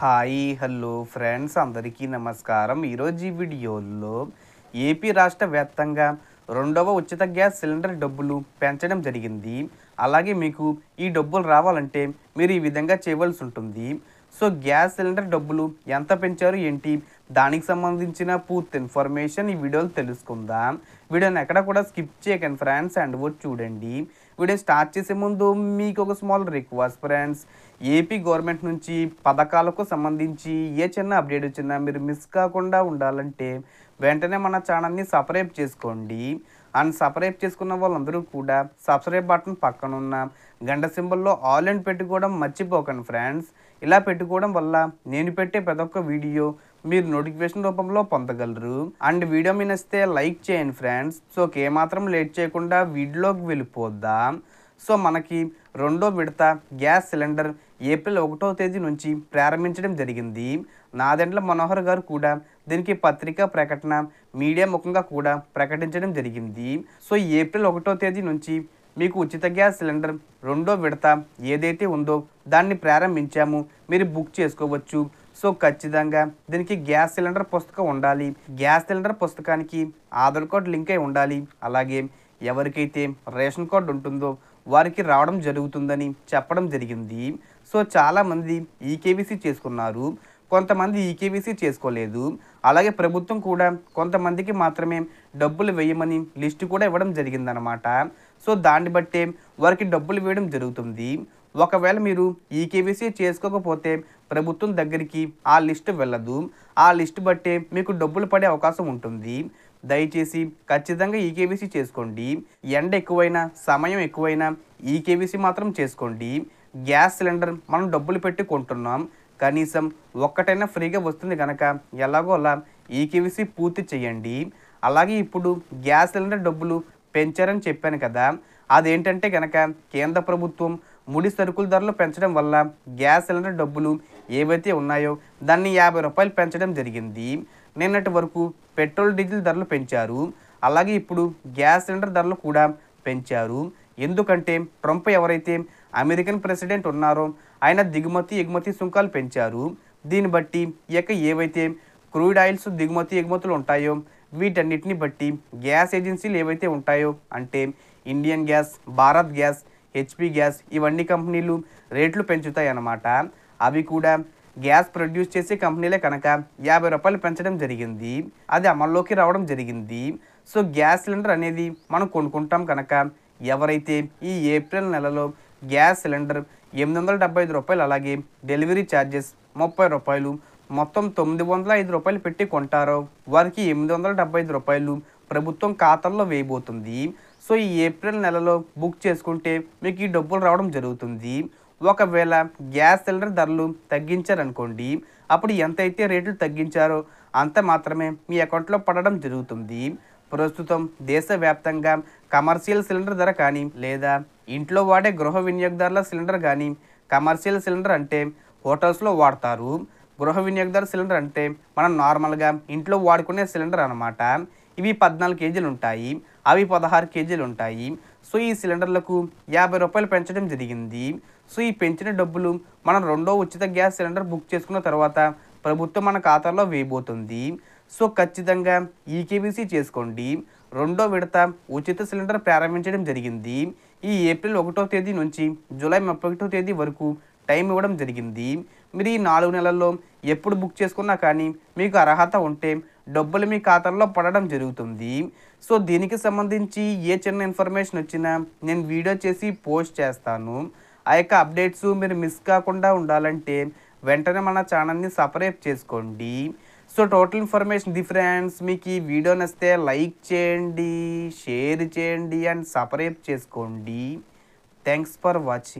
Hi hello friends అందరికీ నమస్కారం. ఈరోజు ఈ వీడియోలో ఏపీ రాష్ట్ర వ్యాప్తంగా రెండవ ఉచిత గ్యాస్ సిలిండర్ డబ్బులు పెంచడం జరిగింది. అలాగే మీకు ఈ డబ్బులు రావాలంటే మీరు ఈ విధంగా చేయవలసి ఉంటుంది. సో గ్యాస్ సిలిండర్ డబ్బులు ఎంత పెంచారు ఏంటి, దానికి సంబంధించిన పూర్తి ఇన్ఫర్మేషన్ ఈ వీడియోలో తెలుసుకుందాం. వీడియోని ఎక్కడ కూడా స్కిప్ చేయకండి ఫ్రెండ్స్, అండ్ చూడండి. వీడియో స్టార్ట్ చేసే ముందు మీకు ఒక small request friends, AP government నుంచి పథకాలకు సంబంధించి ఏ చిన్న అప్డేట్ వచ్చినా మీరు మిస్ కాకుండా ఉండాలంటే వెంటనే మన ఛానల్ని సబ్స్క్రైబ్ చేసుకోండి. అండ్ సబ్స్క్రైబ్ చేసుకున్న వాళ్ళందరూ కూడా సబ్స్క్రైబ్ బటన్ పక్కన ఉన్న గంట సింబల్లో ఆల్ అండ్ పెట్టుకోవడం మర్చిపోకండి ఫ్రెండ్స్. ఇలా పెట్టుకోవడం వల్ల నేను పెట్టే ప్రతి ఒక్క వీడియో మీరు నోటిఫికేషన్ రూపంలో పొందగలరు. అండ్ వీడియో మీ నచ్చితే లైక్ చేయండి ఫ్రెండ్స్. సో ఏమాత్రం లేట్ చేయకుండా వీడియోలోకి వెళ్ళిపోద్దాం. సో మనకి రెండో విడత గ్యాస్ సిలిండర్ ఏప్రిల్ 1వ తేదీ నుంచి ప్రారంభించడం జరిగింది. నాదెండ్ల మనోహర్ గారు కూడా దీనికి పత్రికా ప్రకటన మీడియా ముఖంగా కూడా ప్రకటించడం జరిగింది. సో ఏప్రిల్ 1వ తేదీ నుంచి మీకు ఉచిత గ్యాస్ సిలిండర్ రెండో విడత ఏదైతే ఉందో దాన్ని ప్రారంభించాము, మీరు బుక్ చేసుకోవచ్చు. సో ఖచ్చితంగా దీనికి గ్యాస్ సిలిండర్ పుస్తకం ఉండాలి. గ్యాస్ సిలిండర్ పుస్తకానికి ఆధార్ కార్డు లింక్ అయి ఉండాలి. అలాగే ఎవరికైతే రేషన్ కార్డు ఉంటుందో వారికి రావడం జరుగుతుందని చెప్పడం జరిగింది. సో చాలామంది ఈకేవీసీ చేసుకున్నారు, కొంతమంది ఈకేవీసీ చేసుకోలేదు. అలాగే ప్రభుత్వం కూడా కొంతమందికి మాత్రమే డబ్బులు వేయమని లిస్టు కూడా ఇవ్వడం జరిగిందనమాట. సో దాన్ని బట్టే వారికి డబ్బులు వేయడం జరుగుతుంది. ఒకవేళ మీరు ఈకేవీసీ చేసుకోకపోతే ప్రభుత్వం దగ్గరికి ఆ లిస్టు వెళ్ళదు. ఆ లిస్టు బట్టే మీకు డబ్బులు పడే అవకాశం ఉంటుంది. దయచేసి ఖచ్చితంగా ఈకేవీసీ చేసుకోండి. ఎండ ఎక్కువైనా సమయం ఎక్కువైనా ఈకేవీసీ మాత్రం చేసుకోండి. గ్యాస్ సిలిండర్ మనం డబ్బులు పెట్టి కొంటున్నాం, కనీసం ఒక్కటైనా ఫ్రీగా వస్తుంది కనుక ఎలాగో అలా ఈకేవీసీ పూర్తి చేయండి. అలాగే ఇప్పుడు గ్యాస్ సిలిండర్ డబ్బులు పెంచారని చెప్పాను కదా, అదేంటంటే కనుక కేంద్ర ప్రభుత్వం ముడి సరుకుల ధరలు పెంచడం వల్ల గ్యాస్ సిలిండర్ డబ్బులు ఏవైతే ఉన్నాయో దాన్ని 50 రూపాయలు పెంచడం జరిగింది. నిన్నటి వరకు పెట్రోల్ డీజిల్ ధరలు పెంచారు. అలాగే ఇప్పుడు గ్యాస్ సిలిండర్ ధరలు కూడా పెంచారు. ఎందుకంటే ట్రంప్ ఎవరైతే అమెరికన్ ప్రెసిడెంట్ ఉన్నారో ఆయన దిగుమతి ఎగుమతి సుంకాలు పెంచారు. దీన్ని బట్టి ఏవైతే క్రూడ్ ఆయిల్స్ దిగుమతి ఎగుమతులు ఉంటాయో వీటన్నిటిని బట్టి గ్యాస్ ఏజెన్సీలు ఏవైతే ఉంటాయో అంటే Indian gas, Bharat gas, HP gas, ఇవన్నీ కంపెనీలు రేట్లు పెంచుతాయి అన్నమాట. అవి కూడా గ్యాస్ ప్రొడ్యూస్ చేసే కంపెనీలే కనుక 50 రూపాయలు పెంచడం జరిగింది. అది అమల్లోకి రావడం జరిగింది. సో గ్యాస్ సిలిండర్ అనేది మనం కొనుక్కుంటాం కనుక ఎవరైతే ఈ ఏప్రిల్ నెలలో గ్యాస్ సిలిండర్ 875 రూపాయలు, అలాగే డెలివరీ ఛార్జెస్ 30 రూపాయలు, మొత్తం 905 రూపాయలు పెట్టి కొంటారో వారికి 875 రూపాయలు ప్రభుత్వం ఖాతాల్లో వేయబోతుంది. సో ఈ ఏప్రిల్ నెలలో బుక్ చేసుకుంటే మీకు ఈ డబ్బులు రావడం జరుగుతుంది. ఒకవేళ గ్యాస్ సిలిండర్ ధరలు తగ్గించారనుకోండి, అప్పుడు ఎంతైతే రేట్లు తగ్గించారో అంత మాత్రమే మీ అకౌంట్లో పడడం జరుగుతుంది. ప్రస్తుతం దేశవ్యాప్తంగా కమర్షియల్ సిలిండర్ ధర కానీ లేదా ఇంట్లో వాడే గృహ వినియోగదారుల సిలిండర్ కానీ, కమర్షియల్ సిలిండర్ అంటే హోటల్స్లో వాడతారు, గృహ వినియోగదారు సిలిండర్ అంటే మనం నార్మల్గా ఇంట్లో వాడుకునే సిలిండర్ అనమాట. ఇవి 14 కేజీలు ఉంటాయి, అవి 16 కేజీలు ఉంటాయి. సో ఈ సిలిండర్లకు 50 రూపాయలు పెంచడం జరిగింది. సో ఈ పెంచిన డబ్బులు మనం రెండో ఉచిత గ్యాస్ సిలిండర్ బుక్ చేసుకున్న తర్వాత ప్రభుత్వం మన ఖాతాలో వేయబోతుంది. సో ఖచ్చితంగా ఈకేవీసీ చేసుకోండి. రెండో విడత ఉచిత సిలిండర్ ప్రారంభించడం జరిగింది. ఈ ఏప్రిల్ 1వ తేదీ నుంచి జూలై 31వ తేదీ వరకు టైం ఇవ్వడం జరిగింది. మీరు ఈ 4 నెలల్లో ఎప్పుడు బుక్ చేసుకున్నా కానీ మీకు అర్హత ఉంటే డబ్బులు మీ ఖాతాల్లో పడడం జరుగుతుంది. సో దీనికి సంబంధించి ఏ చిన్న ఇన్ఫర్మేషన్ వచ్చినా నేను వీడియో చేసి పోస్ట్ చేస్తాను. ఆ యొక్క అప్డేట్స్ మీరు మిస్ కాకుండా ఉండాలంటే వెంటనే మన ఛానల్ని సబ్స్క్రైబ్ చేసుకోండి. So total information the friends. మీకు ఈ వీడియో నచ్చితే లైక్ చేయండి, షేర్ చేయండి అండ్ సబ్స్క్రైబ్ చేసుకోండి. Thanks for watching.